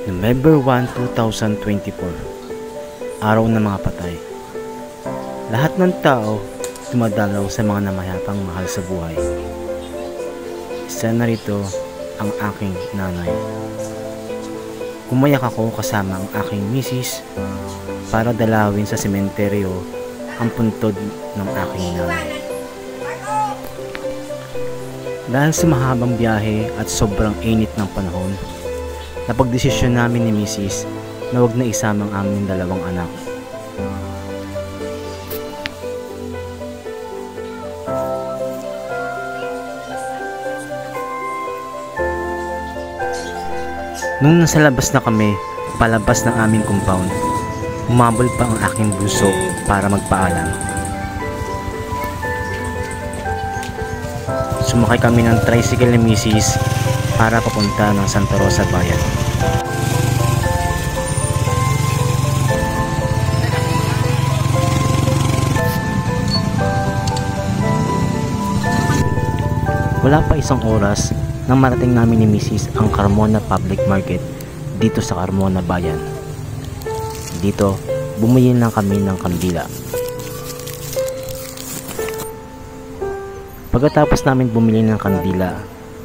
November 1, 2024, araw ng mga patay. Lahat ng tao dumadalaw sa mga namayapang mahal sa buhay. Isa na rito ang aking nanay. Umayak ako kasama ang aking misis para dalawin sa sementeryo ang puntod ng aking nanay. Dahil sa mahabang biyahe at sobrang init ng panahon, napagdesisyon namin ni Mrs. na wag na isama ang aming dalawang anak. Nung nasa labas na kami, palabas ng aming compound, humabol pa ang aking bunso para magpaalam. Sumakay kami ng tricycle ni Mrs. para papunta ng Santa Rosa Bayan. Wala pa isang oras nang marating namin ni Mrs. ang Carmona Public Market dito sa Carmona Bayan. Dito, bumili lang kami ng kandila. Pagkatapos namin bumili ng kandila,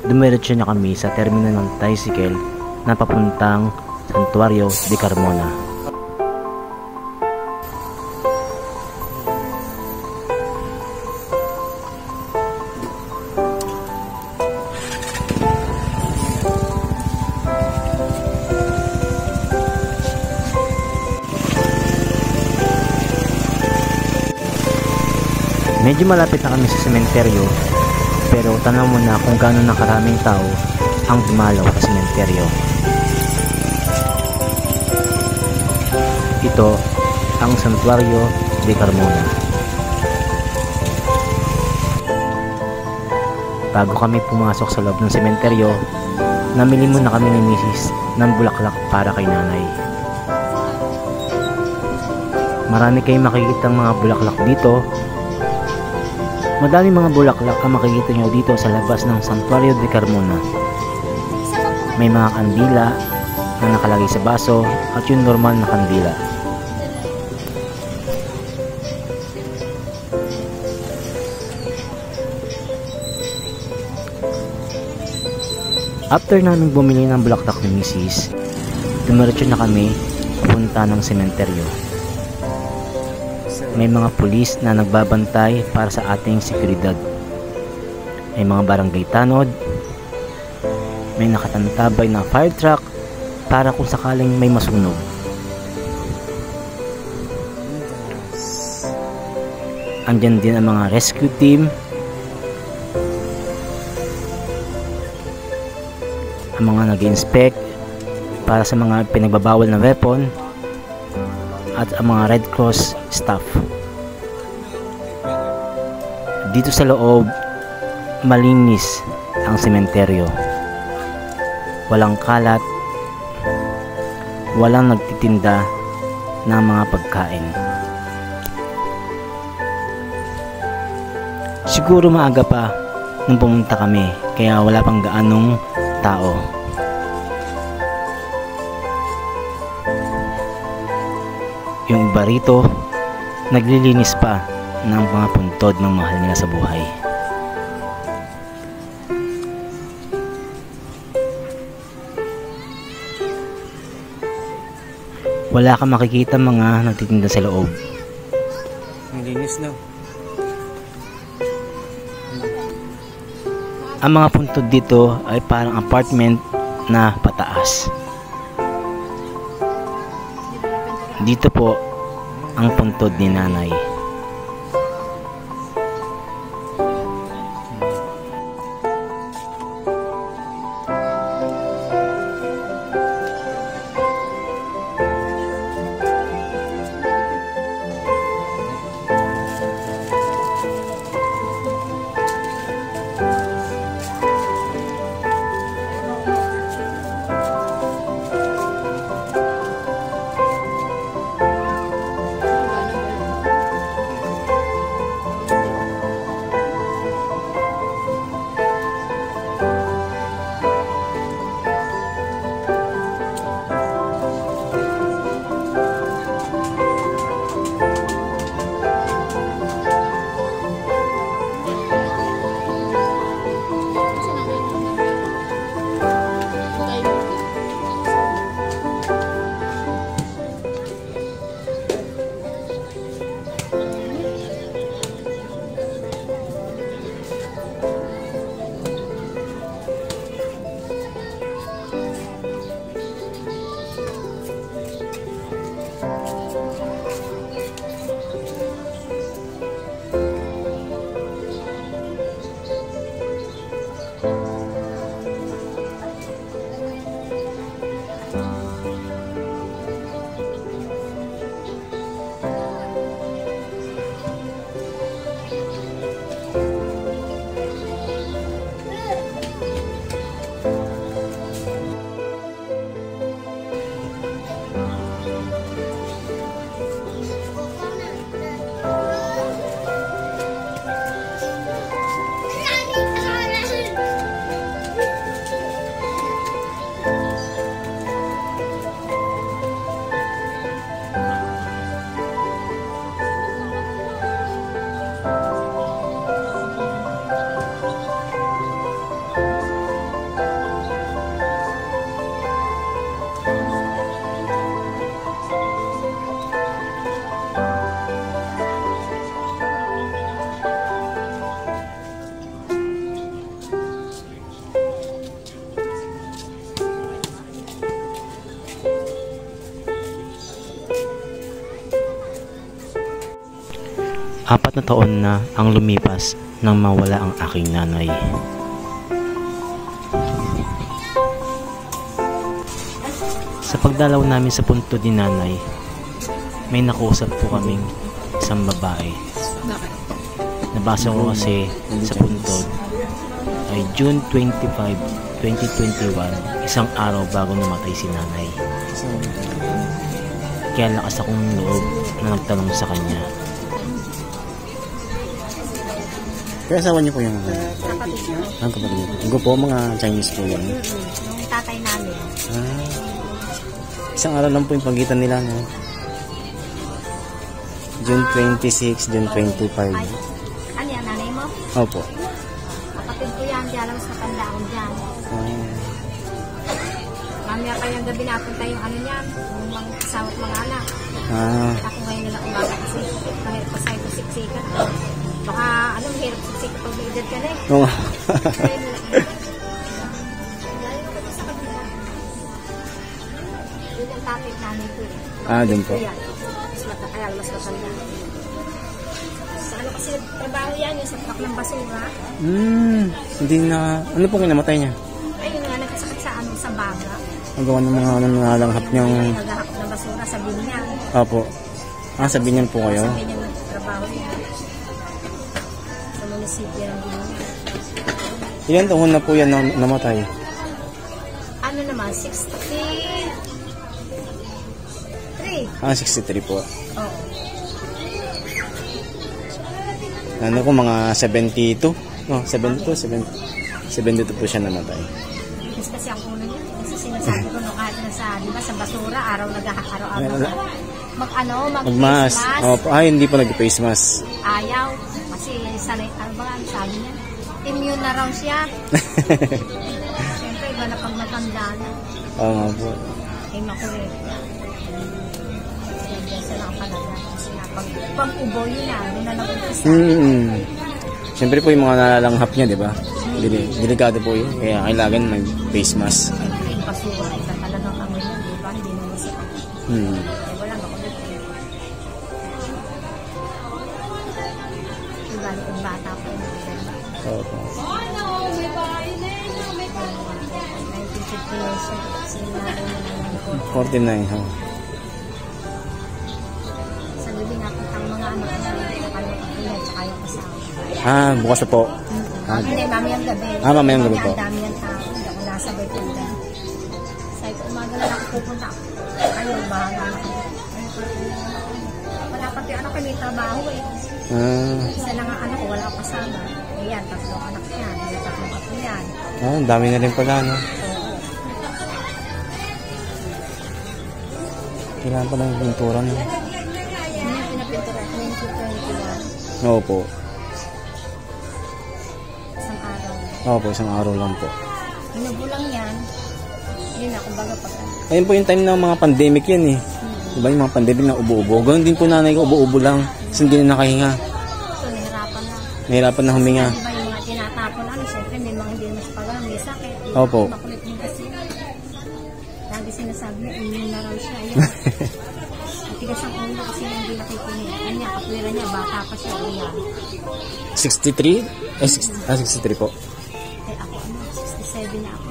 dumiretso na kami sa terminal ng tricycle na papuntang Santuario de Carmona. Medyo malapit na kami sa sementeryo, pero tanaw mo na kung gaano na karaming tao ang dumalaw sa sementeryo. Ito ang Santuario de Carmona. Bago kami pumasok sa loob ng sementeryo, namili muna kami ni Mrs. ng bulaklak para kay nanay. Marami kayong makikitang mga bulaklak dito. Madaming mga bulaklak ang makikita nyo dito sa labas ng Santuario de Carmona. May mga kandila na nakalagay sa baso at yung normal na kandila. After namin bumili ng bulaklak ni Mrs., dumiretso na kami pupunta ng sementeryo. May mga pulis na nagbabantay para sa ating seguridad. May mga barangay tanod. May nakatantabay na fire truck para kung sakaling may masunog. Andyan din ang mga rescue team. Ang mga nag-inspect para sa mga pinagbabawal na weapon. At ang mga Red Cross staff. Dito sa loob, malinis ang sementeryo. Walang kalat, walang nagtitinda ng mga pagkain. Siguro maaga pa nung pumunta kami, kaya wala pang gaanong tao. Yung iba rito, naglilinis pa ng mga puntod ng mahal nila sa buhay. Wala kang makikita mga nagtitinda sa loob. Malinis na. Ang mga puntod dito ay parang apartment na pataas. Dito po ang puntod ni nanay. 4 na taon na ang lumipas nang mawala ang aking nanay. Sa pagdalaw namin sa punto ni nanay, may nakusap po kaming isang babae. Nabasa ko kasi sa puntod ay June 25, 2021, isang araw bago namatay si nanay. Kaya lakas akong loob na nagtanong sa kanya. Kaya asawa niyo po yung Kapatid ko. ang kapatid niyo. Yung po, mga Chinese po yan. Yung tatay namin. Isang araw lang po yung pagitan nila, no? June 26, June 25. Ay, ano yan, nanay mo? Opo. Kapatid ko yan, di alam sa tandaan dyan. Ah, Mamaya pa yung gabi napunta yung ano niyan, yung mga asawa at mga anak. ah, Ako ngayon nila umaga kasi kahit pa sa'yo siksikan. Baka anong hirap siksik pag may edad ka na eh. oo. Kaya nila. Dahil ako dito sa kabila. Yun ang topic namin ko eh. Ah, dun po. Kaya, kaya mas matanda. Sa ano kasi trabaho yan, yung sa truck ng basura. Hindi na, ano pong kinamatay niya? Ayun nga, nagkasakit sa ano, sa baga. Ang gawa ng mga nangalanghap niyang, Yung naghahakot ng basura sa binyan. opo. Ah, sa Binyan po kayo? Sa binyan ng trabaho niya. Sa munisipyo ng binyan. Ilan taon na po yan na namatay? Ano naman, 63. Ah, 63 po. Oo. Ano ko, mga 72? No, 72, 72 po siya namatay. Kasi ang ulo niya. Kasi sinasabi ko nung kahit nasa, di ba, sa basura, araw-araw Magmas. mag-face mask. Opo. Ah, hindi po nag-face mask. Ayaw. Kasi sanay, ano ba, sabi niya, immune na raw siya. Siyempre, iba na pag matanda na. Oo nga po. Ay, makulit. Diyan sa nakapalaga. Kasi na, pag-ubo yun na, doon na nag-umpisa. Siyempre po yung mga nalalanghap niya, di ba? Delikado po yun. Kaya kailangan may face mask. Ay, basura, iba talagang amoy yun, di ba? Hindi naman sa Hmm. Eh, wala, makulit. Iba yung bata po. Opo. 1950 years siya. Sinunalo na lang po. 49, ha? Sa gabi natin ang mga anak na nakalimutan at saka yung kasama. Ah, bukas na po. Hindi, mamayang gabi. Ah, mamayang gabi po. Ang dami ng tao. Hindi ako nasabay po dyan. Sabi ko, umaga na ako pupunta. Ayaw, bahala na. Wala pati anak ko, may trabaho eh. Ah, Isa lang ang anak ko, wala akong kasama. Ayan, 3 anak yan. May 3 apo yan. ah, ang dami na rin pala, no? Oo. Kailangan pa ng pintura, no? Yan yung pinapintura. 2021. Opo. Isang araw. Opo, isang araw lang po. Inubo lang yan. Yun na, kumbaga pag ano. Ayun po yung time ng mga pandemic yan, eh. Diba yung mga pandemic na ubo-ubo? Ganun din po nanay ko, ubo-ubo lang. Kasi hindi na nakahinga. So, nahirapan na. Nahirapan na huminga. Diba yung mga tinatapon, ano, syempre, may mga hindi mas pagano, may sakit. Opo. Makulit din kasi. Lagi sinasabi niya, immune na raw siya. Ayun. Matigas ang ulo kasi hindi nakikinig. Kanya, kapwera niya, bata pa siya. Ayan. 63? 63 po. Eh, ako, 67 na ako.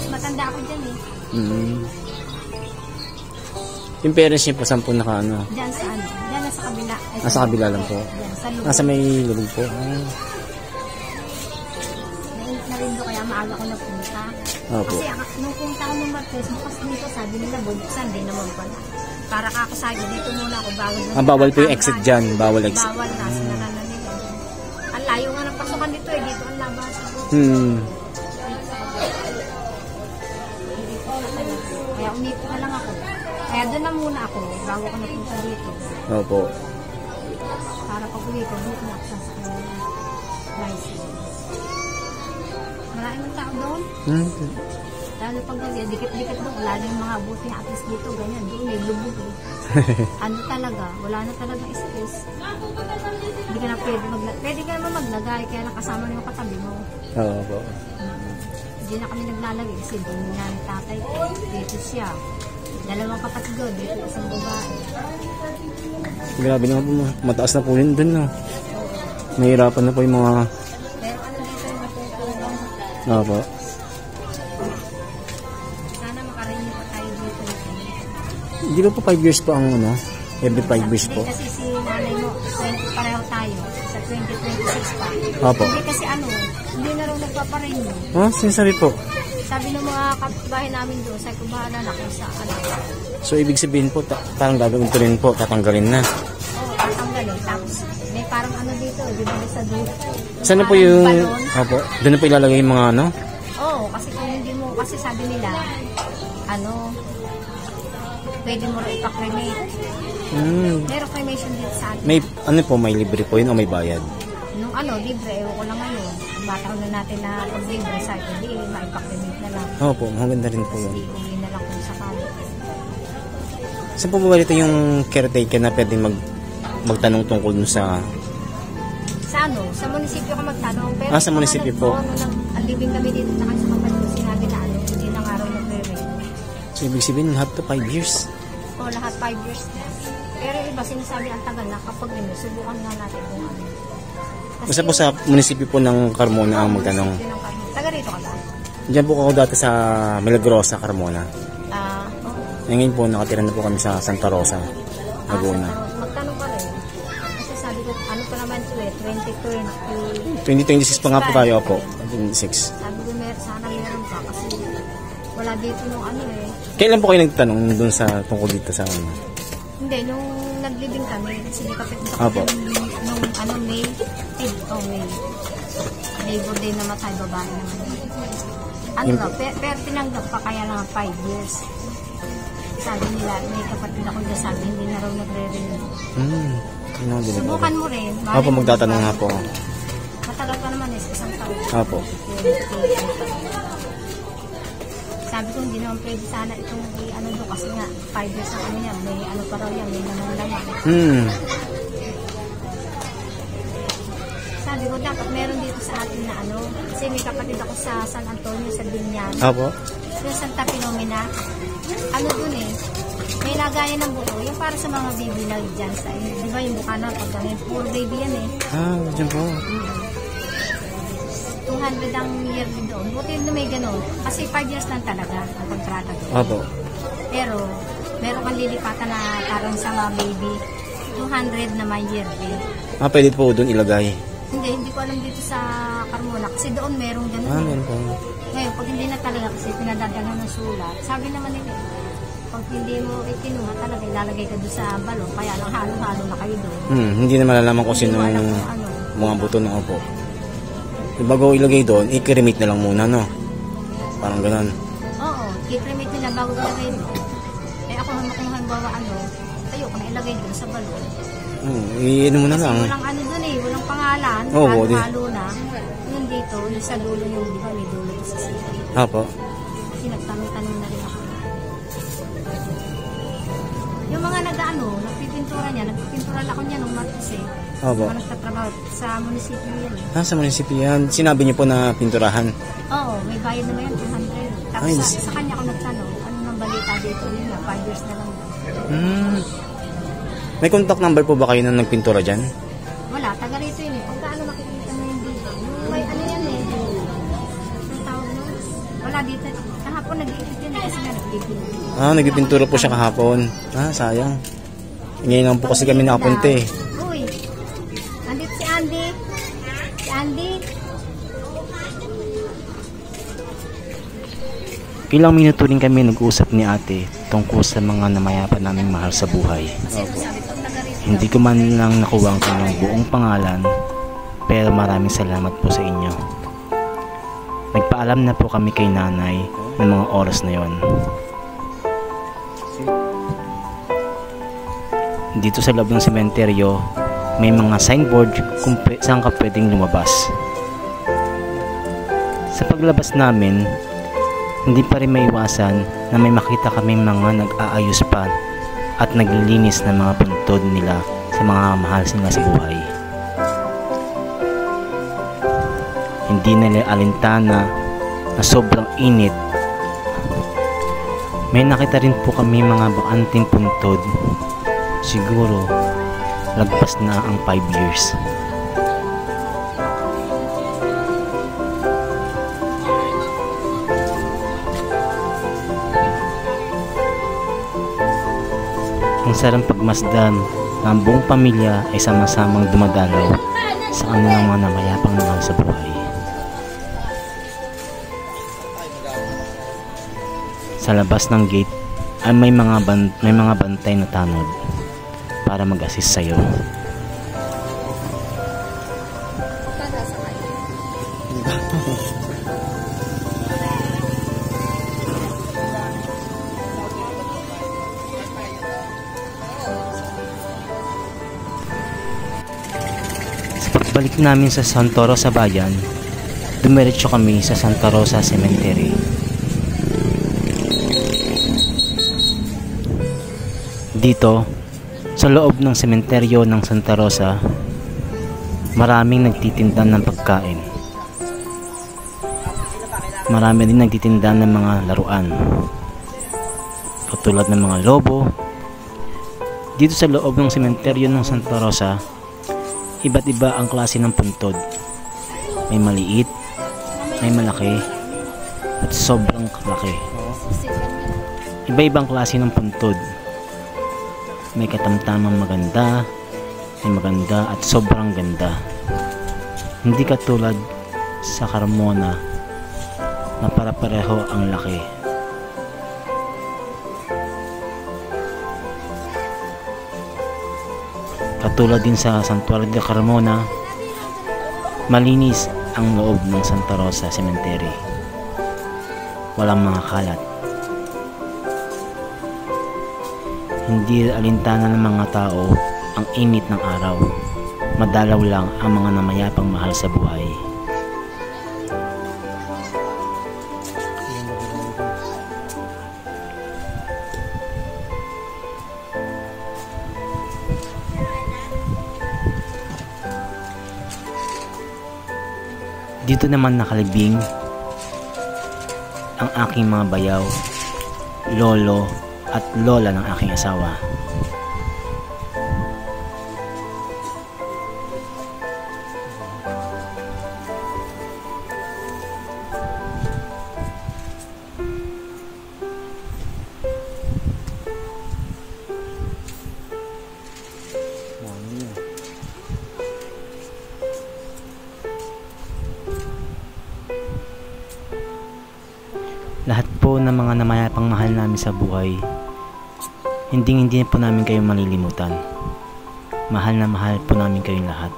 Matanda ako dyan eh. Yung parents niya po, saan po naka, ano? Dyan sa ano, dyan na sa kabila. Ay, Nasa kabila lang po. Dyan, sa loob. Nasa may lubog po. Nainit na rin doon, kaya maaga ko napunta. Opo. Kasi nung punta ko ng Martes, bukas dito, sabi nila, bubuksan, di naman pala. Para kako sabi, dito muna ako bago. Ah, bawal po yung exit dyan. Bawal exit. Bawal na, sinaranan nila. Ang layo nga ng pasokan dito eh, dito ang labasan. Kaya umipit na lang ako. Kaya doon na muna ako, bago ko napunta dito. Opo. Para pag uwi ko, dito na ako sa license. Maraming tao doon. Lalo pag gabi, dikit-dikit doon. Lalo yung mga buti at least dito, ganyan. Doon may lubog eh. Ano talaga, wala na talaga space. Hindi ka na pwede ka naman maglagay, kaya nakasama na yung katabi mo. Opo. Hindi na kami naglalagay kasi doon nga ng tatay ko. Dito siya. 2 kapatid doon, dito isang babae. Grabe na po, mataas na po yun dun, no? Nahihirapan na po yung mga... Pero ano dito yung matutulong. Opo. Sana makarinig pa tayo dito. Hindi ba po 5 years po ang ano? Every 5 years po. Hindi kasi si nanay mo, 20 pareho tayo. Sa 2026 pa. Opo. Hindi kasi ano, hindi na raw nagpaparenew. Ah, sinasabi po. Sabi ng mga kapitbahay namin doon, sa kubahala na kung saan. So, ibig sabihin po, parang gagawin ko rin po, tatanggalin na. Oo, tatanggalin. Tapos, may parang ano dito, di ba sa dulo? Saan na po yung... Opo, doon na po ilalagay yung mga ano? Oo, kasi kung hindi mo, kasi sabi nila, ano, pwede mo rin ipakremate. Meron cremation dito sa atin. May, ano po, may libre po yun o may bayad? Nung ano, libre, ewan ko lang ngayon. Bataon na natin na pag libre sa atin, hindi, maipakremate na lang. Opo, maganda rin po yun. Hindi, uwi na lang kung sakali. Saan po ba dito yung caretaker na pwedeng magtanong tungkol dun sa... Sa ano, sa munisipyo ka magtanong. Pero sa munisipyo po. Ang living kami dito na kayo sa kapatid ko, sinabi na ano, hindi na nga raw nagre-rate. So, ibig sabihin, lahat to 5 years? O, lahat 5 years na. Pero iba, sinasabi ang tagal na kapag subukan nga natin kung ano. Basta po sa munisipyo po ng Carmona ang magtanong. Taga rito ka ba? Diyan po ako dati sa Milagrosa, Carmona. Oo. Ngayon po, nakatira na po kami sa Santa Rosa, Laguna. Magtanong ka rin. Kasi sabi ko, ano pa naman ito 2020. 2026 pa nga po tayo po. 2026. Sabi ko, sana meron pa kasi wala dito nung ano Kailan po kayo nagtanong dun sa tungkol dito sa ano? Hindi, nung naglibing kami, sinikapit na Apo. nung ano, May. May. Labor Day namatay, babae naman. Ano ba, pero tinanggap pa kaya lang 5 years. Sabi nila, may kapatid ako na sabi, hindi na raw nagre-renew. Subukan mo rin. Apo, magtatanong nga po. Matagal pa naman isang taon. Apo. Sabi ko, hindi naman pwede sana itong ano doon kasi nga, 5 years na kami yan. May ano pa raw yan, may naman laman. Sabi ko, dapat meron dito sa atin na ano, kasi may kapatid ako sa San Antonio, sa Binyan. Apo. Sa Santa Filomena, ano dun may lagayan ng buo, yung para sa mga baby na dyan sa, di ba yung Bukana, pag ganun, puro baby yan Dyan po. 200 ang year doon. Buti na may ganun. Kasi 5 years lang talaga ang kontrata doon. Apo. Pero, meron kang lilipatan na parang sa mga baby, 200 na may year din. Pwede po doon ilagay. Hindi ko alam dito sa Carmona. Kasi doon merong ganun. Meron po. Ngayon, pag hindi na talaga kasi pinadadala ng sulat, sabi naman nila, pag hindi mo ikinuha talaga, ilalagay ka doon sa balon, kaya lang halo-halo na kayo doon. Hindi na malalaman kung sino yung mga buto ng opo. Bago ilagay doon, i-cremate na lang muna, no? Parang ganun. Oo, i-cremate nila bago ilagay doon. Ako kung halimbawa ayoko na ilagay doon sa balon. I-ano mo na lang. Kasi walang ano doon walang pangalan, halo na. Yung dito, yung sa dulo yung, di ba, may dulo sa city. Apo. Kasi nagtanong-tanong na rin ako. Yung mga nagpipintura niya, nagpipintura lang ako niya nung Martes Opo. Mga nagtatrabaho sa munisipyo yan Sa munisipyo yan. Sinabi niyo po na pinturahan? Oo, may bayad naman yan, 200. Tapos sa kanya ako nagtanong, ano nang balita dito? Yun nga, 5 years na lang. May contact number po ba kayo nang nagpintura dyan? Wala, taga rito yun Pagka makikita mo yung dito. May ano yan Ang tawag mo? Wala dito. Kahapon nag-iikit yun kasi nga nagpipintura. Nagpipintura po siya kahapon. Sayang. Ngayon lang po kasi kami nakapunti. Uy, andito si Andy. Si Andy. Ilang minuto rin kami nag-usap ni ate tungkol sa mga namayapa naming mahal sa buhay. Hindi ko man lang nakuha ang kanyang buong pangalan, pero maraming salamat po sa inyo. Nagpaalam na po kami kay nanay ng mga oras na yon. Dito sa loob ng sementeryo, may mga signboard kung saan ka pwedeng lumabas. Sa paglabas namin, hindi pa rin maiwasan na may makita kaming mga nag-aayos pa at naglilinis ng mga puntod nila sa mga mahal sila sa buhay. Hindi nila alintana na sobrang init. May nakita rin po kami mga bakanting puntod. Siguro lagpas na ang 5 years. Ang sarang pagmasdan na ang buong pamilya ay sama-samang dumadalaw sa kanilang mga namayapang mahal sa buhay. Sa labas ng gate ay may mga bantay na tanod para mag-assist sa'yo. Balik namin sa Santa Rosa Bayan, dumiretso kami sa Santa Rosa Cemetery. Dito, sa loob ng sementeryo ng Santa Rosa, maraming nagtitinda ng pagkain. Marami din nagtitinda ng mga laruan, katulad ng mga lobo. Dito sa loob ng sementeryo ng Santa Rosa, iba't iba ang klase ng puntod. May maliit, may malaki, at sobrang laki. Iba-ibang klase ng puntod. May katamtamang maganda, may maganda at sobrang ganda. Hindi katulad sa Carmona na para-pareho ang laki. Katulad din sa Santuario de Carmona, malinis ang loob ng Santa Rosa Cemetery. Walang mga kalat. Hindi alintana ng mga tao ang init ng araw. Madalaw lang ang mga namayapang mahal sa buhay. Dito naman nakalibing ang aking mga bayaw, lolo at lola ng aking asawa. Lahat po ng mga namayapang mahal namin sa buhay, hindi po namin kayo malilimutan. Mahal na mahal po namin kayong lahat.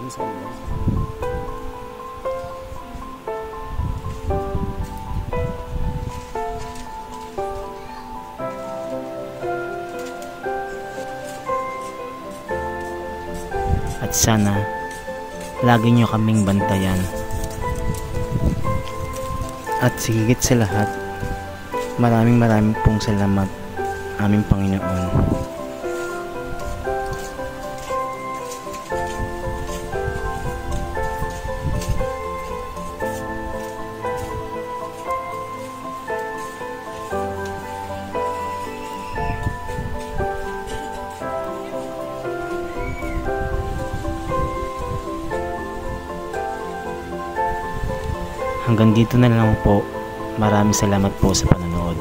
At sana, lagi nyo kaming bantayan. At sigit sa lahat, maraming pong salamat, aming Panginoon. Hanggang dito na lang po. Maraming salamat po sa panonood.